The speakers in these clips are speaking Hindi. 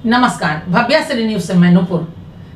नमस्कार, भव्याश्री न्यूज से मैं नूपुर।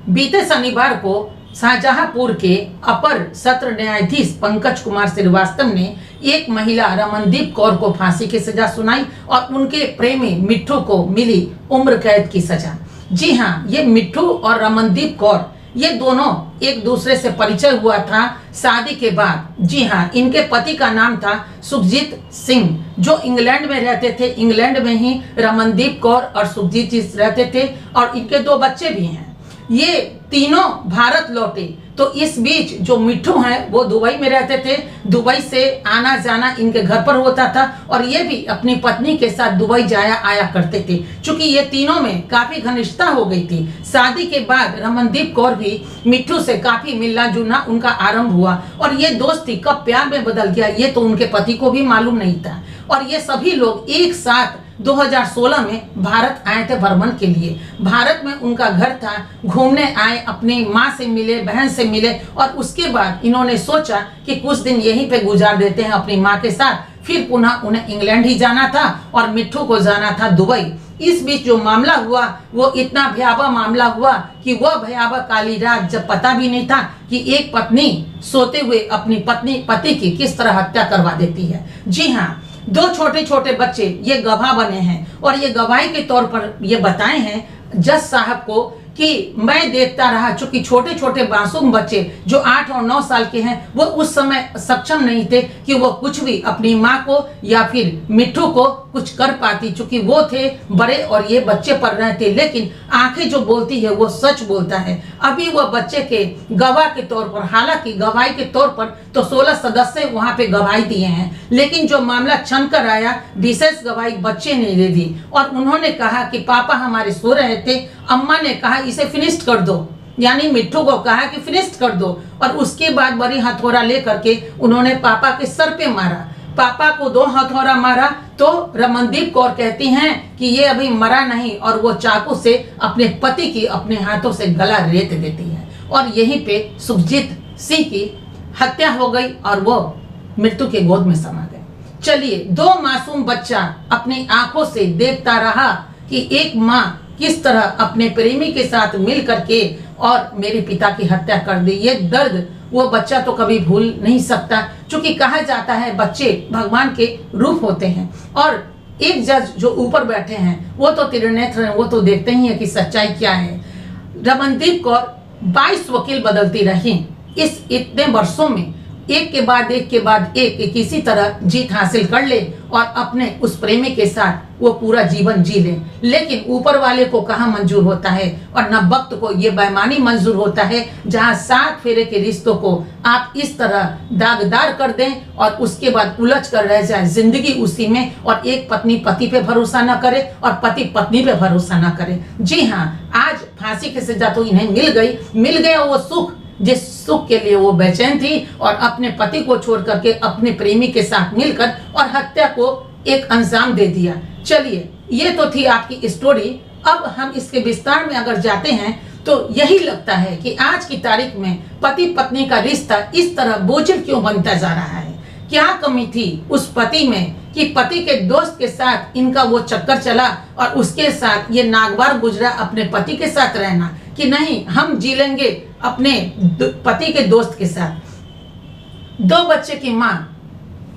बीते शनिवार को शाहजहांपुर के अपर सत्र न्यायाधीश पंकज कुमार श्रीवास्तव ने एक महिला रमनदीप कौर को फांसी की सजा सुनाई और उनके प्रेमी मिट्ठू को मिली उम्र कैद की सजा। जी हाँ, ये मिट्ठू और रमनदीप कौर ये दोनों एक दूसरे से परिचय हुआ था शादी के बाद। जी हाँ, इनके पति का नाम था सुखजीत सिंह, जो इंग्लैंड में रहते थे। इंग्लैंड में ही रमनदीप कौर और सुखजीत जी रहते थे और इनके 2 बच्चे भी हैं। ये तीनों भारत लौटे, तो इस बीच जो मिट्ठू हैं वो दुबई में रहते थे। दुबई से आना जाना इनके घर पर होता था और ये भी अपनी पत्नी के साथ दुबई जाया आया करते थे। चूंकि ये तीनों में काफी घनिष्ठता हो गई थी, शादी के बाद रमनदीप कौर भी मिट्ठू से काफी मिलना जुलना उनका आरंभ हुआ और ये दोस्ती कब प्यार में बदल गया ये तो उनके पति को भी मालूम नहीं था। और ये सभी लोग एक साथ 2016 में भारत आए थे भ्रमण के लिए। भारत में उनका घर था, घूमने आए, अपनी माँ से मिले, बहन से मिले और उसके बाद इन्होंने सोचा कि कुछ दिन यहीं पे गुजार देते हैं अपनी माँ के साथ। फिर पुनः उन्हें इंग्लैंड ही जाना था और मिट्ठू को जाना था दुबई। इस बीच जो मामला हुआ वो इतना भयावह मामला हुआ कि वह भयावह काली रात जब पता भी नहीं था कि एक पत्नी सोते हुए अपनी पति की किस तरह हत्या करवा देती है। जी हाँ, 2 छोटे छोटे बच्चे ये गवाह बने हैं और ये गवाही के तौर पर ये बताए हैं जज साहब को कि मैं देखता रहा। चूंकि छोटे छोटे मासूम बच्चे जो 8 और 9 साल के हैं वो उस समय सक्षम नहीं थे कि वो कुछ भी अपनी माँ को या फिर मिट्ठू को कुछ कर पाती, चूंकि वो थे बड़े और ये बच्चे पढ़ रहे थे। लेकिन आंखें जो बोलती है वो सच बोलता है। अभी वो बच्चे के गवाह के तौर पर, हालांकि गवाही के तौर पर तो 16 सदस्य वहां पे गवाही दिए हैं, लेकिन जो मामला छन कर आया विशेष गवाही बच्चे ने दे दी और उन्होंने कहा कि पापा हमारे सो रहे थे, अम्मा ने कहा इसे फिनिश्ड कर दो, यानी मिट्ठू को कहा कि फिनिश्ड कर दो और उसके बाद बड़ी हथौड़ा लेकर के उन्होंने पापा के सर पे मारा। पापा को 2 हथौड़ा मारा तो रमनदीप कौर कहती हैं कि ये अभी मरा नहीं और वो चाकू से अपने पति की अपने हाथों से गला रेत देती है और यहीं पे सुखजीत सिंह की हत्या हो गई और वो मृत्यु के गोद में समा गए। चलिए, 2 मासूम बच्चा अपनी आंखों से देखता रहा कि एक माँ किस तरह अपने प्रेमी के साथ मिल करके और मेरे पिता की हत्या कर दी। ये दर्द वो बच्चा तो कभी भूल नहीं सकता, क्योंकि कहा जाता है बच्चे भगवान के रूप होते हैं। और एक जज जो ऊपर बैठे हैं वो तो त्रिनेत्र हैं, वो तो देखते ही है कि सच्चाई क्या है। रमनदीप कौर 22 वकील बदलती रही इस इतने वर्षों में, एक के बाद एक किसी तरह जीत हासिल कर ले और अपने उस प्रेमी के साथ वो पूरा जीवन जी ले। लेकिन ऊपर वाले को कहाँ मंजूर होता है और न वक्त को ये बेईमानी मंजूर होता है जहाँ 7 फेरे के रिश्तों को आप इस तरह दागदार कर दें और उसके बाद उलझ कर रह जाए जिंदगी उसी में और एक पत्नी पति पे भरोसा न करे और पति पत्नी पे भरोसा न करे। जी हाँ, आज फांसी की सजा तो इन्हें मिल गया वो सुख जिस सुख के लिए वो बेचैन थी और अपने पति को छोड़ करके अपने प्रेमी के साथ मिलकर और हत्या को एक अंजाम दे दिया। चलिए, ये तो थी आपकी स्टोरी। अब हम इसके विस्तार में अगर जाते हैं तो यही लगता है कि आज की तारीख में पति पत्नी का रिश्ता इस तरह बोझिल क्यों बनता जा रहा है। क्या कमी थी उस पति में कि पति के दोस्त के साथ इनका वो चक्कर चला और उसके साथ ये नागवार गुजरा अपने पति के साथ रहना कि नहीं हम जी लेंगे अपने पति के दोस्त के साथ। 2 बच्चे की माँ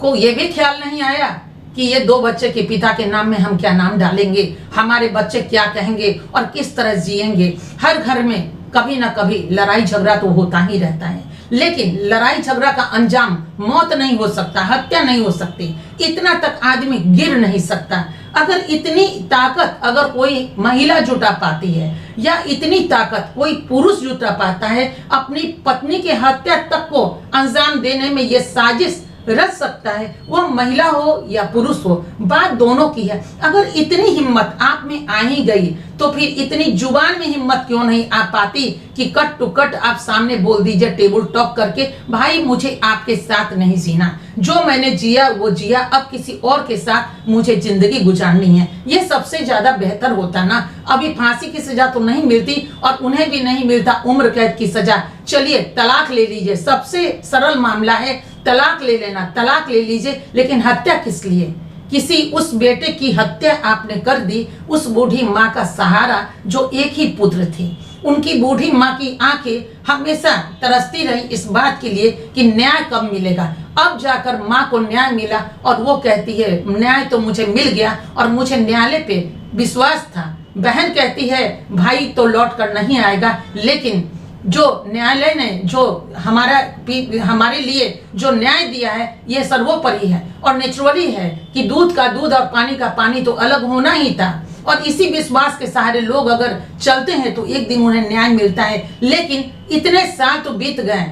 को ये भी ख्याल नहीं आया कि ये 2 बच्चे के पिता के नाम में हम क्या नाम डालेंगे, हमारे बच्चे क्या कहेंगे और किस तरह जिएंगे। हर घर में कभी ना कभी लड़ाई झगड़ा तो होता ही रहता है, लेकिन लड़ाई झगड़ा का अंजाम मौत नहीं हो सकता, हत्या नहीं हो सकती, इतना तक आदमी गिर नहीं सकता। अगर इतनी ताकत अगर कोई महिला जुटा पाती है या इतनी ताकत कोई पुरुष जुटा पाता है अपनी पत्नी की हत्या तक को अंजाम देने में, ये साजिश रच सकता है, वो महिला हो या पुरुष हो, बात दोनों की है। अगर इतनी हिम्मत आप में आ ही गई तो फिर इतनी जुबान में हिम्मत क्यों नहीं आ पाती कि कट टू कट आप सामने बोल दीजिए टेबल टॉक करके, भाई मुझे आपके साथ नहीं जीना, जो मैंने जिया वो जिया, अब किसी और के साथ मुझे जिंदगी गुजारनी है। ये सबसे ज्यादा बेहतर होता ना। अभी फांसी की सजा तो नहीं मिलती और उन्हें भी नहीं मिलता उम्र कैद की सजा। चलिए तलाक ले लीजिए, सबसे सरल मामला है, तलाक ले लेना, तलाक ले लीजिए, लेकिन हत्या किस लिए? किसी उस बेटे की हत्या आपने कर दी, उस बूढ़ी माँ का सहारा जो एक ही पुत्र थे। उनकी बूढ़ी माँ की आंखें हमेशा तरसती रही इस बात के लिए कि न्याय कब मिलेगा। अब जाकर माँ को न्याय मिला और वो कहती है न्याय तो मुझे मिल गया और मुझे न्यायालय पे विश्वास था। बहन कहती है भाई तो लौट कर नहीं आएगा, लेकिन जो न्यायालय ने जो हमारे लिए जो न्याय दिया है ये सर्वोपरि है और नेचुरली है कि दूध का दूध और पानी का पानी तो अलग होना ही था। और इसी विश्वास के सहारे लोग अगर चलते हैं तो एक दिन उन्हें न्याय मिलता है। लेकिन इतने साल तो बीत गए,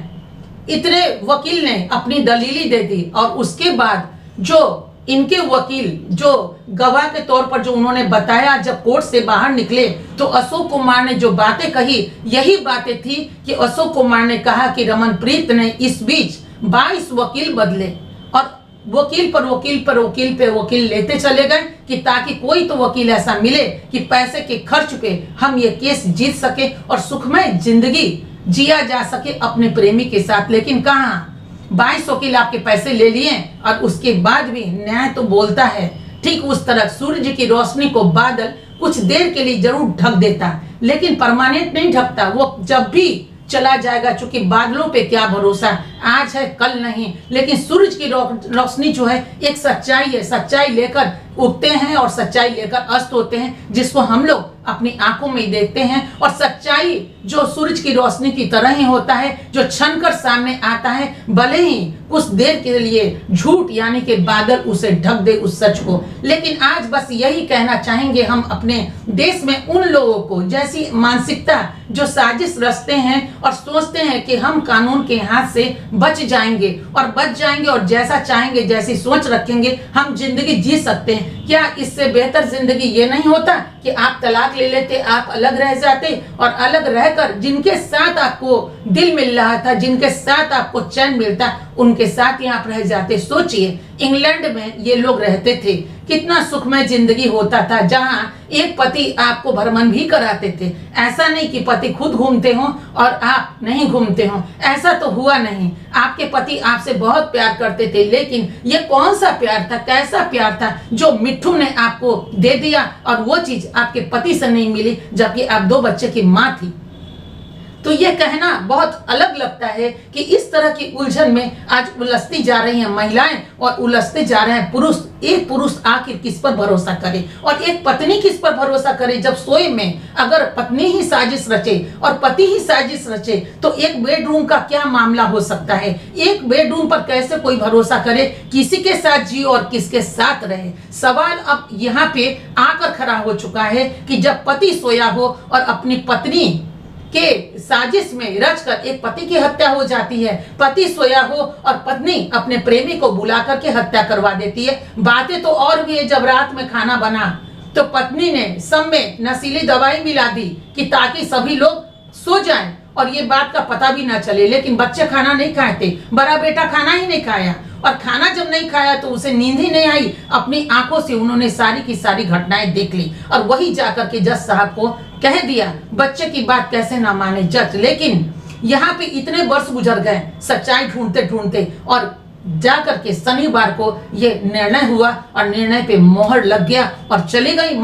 इतने वकील ने अपनी दलीली दे दी और उसके बाद जो इनके वकील जो गवाह के तौर पर जो उन्होंने बताया, जब कोर्ट से बाहर निकले तो अशोक कुमार ने जो बातें कही यही बातें थी कि अशोक कुमार ने कहा कि रमनप्रीत ने इस बीच 22 वकील बदले और वकील पर वकील पर वकील पे वकील लेते चले गए कि ताकि कोई तो वकील ऐसा मिले कि पैसे के खर्च पे हम ये केस जीत सके और सुखमय जिंदगी जिया जा सके अपने प्रेमी के साथ। लेकिन कहाँ, 22 वकील आपके पैसे ले लिए और उसके बाद भी न्याय तो बोलता है। ठीक उस तरह सूरज की रोशनी को बादल कुछ देर के लिए जरूर ढक देता, लेकिन परमानेंट नहीं ढकता, वो जब भी चला जाएगा। चूंकि बादलों पे क्या भरोसा, आज है कल नहीं। लेकिन सूरज की रोशनी जो है एक सच्चाई है, सच्चाई लेकर उगते हैं और सच्चाई लेकर अस्त होते हैं, जिसको हम लोग अपनी आंखों में देखते हैं। और सच्चाई जो सूरज की रोशनी की तरह ही होता है, जो छनकर सामने आता है, भले ही कुछ देर के लिए झूठ यानी कि बादल उसे ढक दे उस सच को। लेकिन आज बस यही कहना चाहेंगे हम अपने देश में उन लोगों को जैसी मानसिकता जो साजिश रचते हैं और सोचते हैं कि हम कानून के हाथ से बच जाएंगे और जैसा चाहेंगे, जैसी सोच रखेंगे हम जिंदगी जी सकते हैं। क्या इससे बेहतर जिंदगी ये नहीं होता कि आप तलाक ले लेते, आप अलग रह जाते और अलग रहकर जिनके साथ आपको दिल मिल रहा था, जिनके साथ आपको चैन मिलता, उनके साथ ही आप रह जाते। सोचिए इंग्लैंड में ये लोग रहते थे, कितना सुखमय जिंदगी होता था, जहां एक पति आपको भ्रमण भी कराते थे। ऐसा नहीं कि पति खुद घूमते हो और आप नहीं घूमते हो, ऐसा तो हुआ नहीं। आपके पति आपसे बहुत प्यार करते थे, लेकिन ये कौन सा प्यार था, कैसा प्यार था जो मिट्ठू ने आपको दे दिया और वो चीज आपके पति से नहीं मिली, जबकि आप 2 बच्चे की माँ थी। तो ये कहना बहुत अलग लगता है कि इस तरह की उलझन में आज उलझती जा रही हैं महिलाएं और उलझते जा रहे हैं पुरुष। एक पुरुष आखिर किस पर भरोसा करे और एक पत्नी किस पर भरोसा करे, जब सोए में अगर पत्नी ही साजिश रचे और पति ही साजिश रचे तो एक बेडरूम का क्या मामला हो सकता है। एक बेडरूम पर कैसे कोई भरोसा करे, किसी के साथ जिए और किसके साथ रहे। सवाल अब यहाँ पे आकर खड़ा हो चुका है कि जब पति सोया हो और अपनी पत्नी के साजिश में रचकर एक पति की हत्या हो जाती है, पति सोया हो और पत्नी अपने प्रेमी को बुला करके हत्या करवा देती है। बातें तो और भी है, जब रात में खाना बना तो पत्नी ने सब में नशीली दवाई मिला दी कि ताकि सभी लोग सो जाएं और ये बात का पता भी ना चले। लेकिन बच्चे खाना नहीं खाए थे, बड़ा बेटा खाना ही नहीं खाया और खाना जब नहीं खाया तो उसे नींद ही नहीं आई। अपनी आंखों से उन्होंने सारी की सारी घटनाएं देख ली और वही जाकर के जज साहब को कह दिया। बच्चे की बात कैसे ना माने जज, लेकिन यहाँ पे इतने वर्ष गुजर गए सच्चाई ढूंढते ढूंढते और जाकर के शनिवार को ये निर्णय हुआ और निर्णय पे मोहर लग गया और चली गई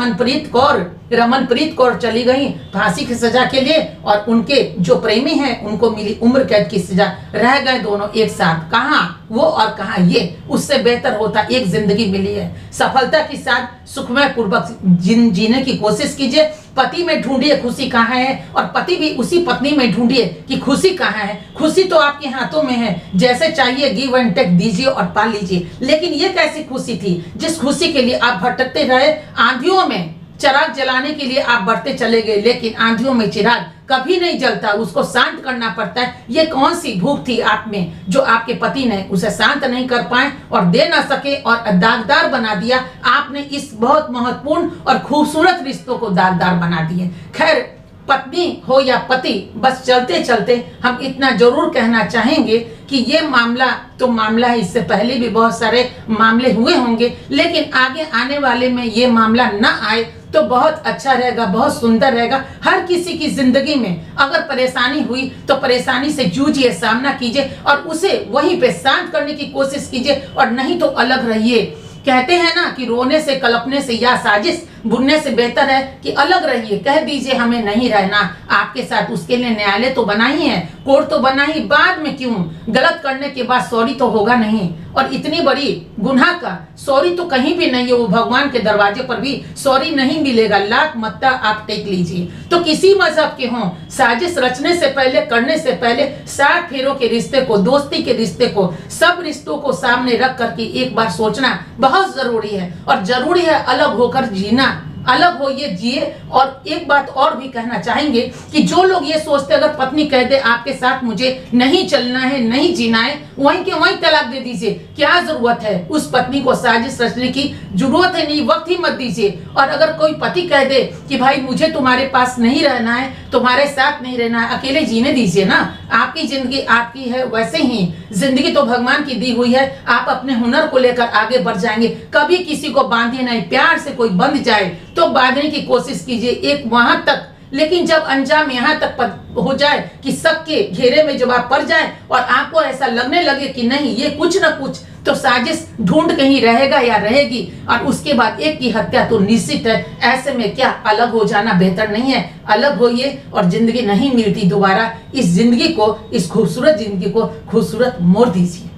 रमनप्रीत कौर चली गई फांसी की सजा के लिए और उनके जो प्रेमी हैं उनको मिली उम्र कैद की सजा। रह गए दोनों एक साथ, कहाँ वो और कहाँ ये। उससे बेहतर होता एक जिंदगी मिली है, सफलता के साथ सुखमय पूर्वक जीने की कोशिश कीजिए। पति में ढूंढिए खुशी कहाँ है और पति भी उसी पत्नी में ढूंढिए कि खुशी कहाँ है। खुशी तो आपके हाथों में है, जैसे चाहिए गिव एंड टेक दीजिए और पा लीजिए। लेकिन ये कैसी खुशी थी जिस खुशी के लिए आप भटकते रहे। आंधियों में चिराग जलाने के लिए आप बढ़ते चले गए, लेकिन आंधियों में चिराग कभी नहीं जलता, उसको शांत करना पड़ता है। ये कौन सी भूख थी आप में जो आपके पति ने उसे शांत नहीं कर पाए और दे ना सके और दागदार बना दिया। आपने इस बहुत महत्वपूर्ण और खूबसूरत रिश्तों को दागदार बना दिए। खैर, पत्नी हो या पति, बस चलते चलते हम इतना जरूर कहना चाहेंगे कि ये मामला तो मामला है, इससे पहले भी बहुत सारे मामले हुए होंगे, लेकिन आगे आने वाले में ये मामला ना आए तो बहुत अच्छा रहेगा, बहुत सुंदर रहेगा। हर किसी की जिंदगी में अगर परेशानी हुई तो परेशानी से जूझिए, सामना कीजिए और उसे वहीं पे शांत करने की कोशिश कीजिए और नहीं तो अलग रहिए। कहते हैं ना कि रोने से, कल्पने से या साजिश बुनने से बेहतर है कि अलग रहिए, कह दीजिए हमें नहीं रहना आपके साथ। उसके लिए न्यायालय तो बना ही है, कोर्ट तो बना ही, बाद में क्यों? गलत करने के बाद सॉरी तो होगा नहीं, और इतनी बड़ी गुनाह का सॉरी तो कहीं भी नहीं है। वो भगवान के दरवाजे पर भी सॉरी नहीं मिलेगा, लाख मत्ता आप टेक लीजिए। तो किसी मजहब के हों, साजिश रचने से पहले, करने से पहले 60 फेरों के रिश्ते को, दोस्ती के रिश्ते को, सब रिश्तों को सामने रख करके एक बार सोचना बहुत जरूरी है। और जरूरी है अलग होकर जीना, अलग होइए, जिए। और एक बात और भी कहना चाहेंगे कि जो लोग ये सोचते अगर पत्नी कह दे आपके साथ मुझे नहीं चलना है, नहीं जीना है, वहीं के वहीं तलाक दे दीजिए। क्या जरूरत है उस पत्नी को साजिश रचने की? जरूरत है नहीं, वक्त ही मत दीजिए। और अगर कोई पति कह दे कि भाई मुझे तुम्हारे पास नहीं रहना है, तुम्हारे साथ नहीं रहना है, अकेले जीने दीजिए ना। आपकी जिंदगी आपकी है, वैसे ही जिंदगी तो भगवान की दी हुई है। आप अपने हुनर को लेकर आगे बढ़ जाएंगे। कभी किसी को बांधिए नहीं, प्यार से कोई बंध जाए तो बांधने की कोशिश कीजिए एक वहां तक, लेकिन जब अंजाम यहाँ तक हो जाए कि शक के घेरे में जब आप पड़ जाए और आपको ऐसा लगने लगे कि नहीं ये कुछ न कुछ तो साजिश ढूंढ कहीं रहेगा या रहेगी, और उसके बाद एक की हत्या तो निश्चित है। ऐसे में क्या अलग हो जाना बेहतर नहीं है? अलग होइए, और जिंदगी नहीं मिलती दोबारा। इस जिंदगी को, इस खूबसूरत जिंदगी को खूबसूरत मोड़ दीजिए।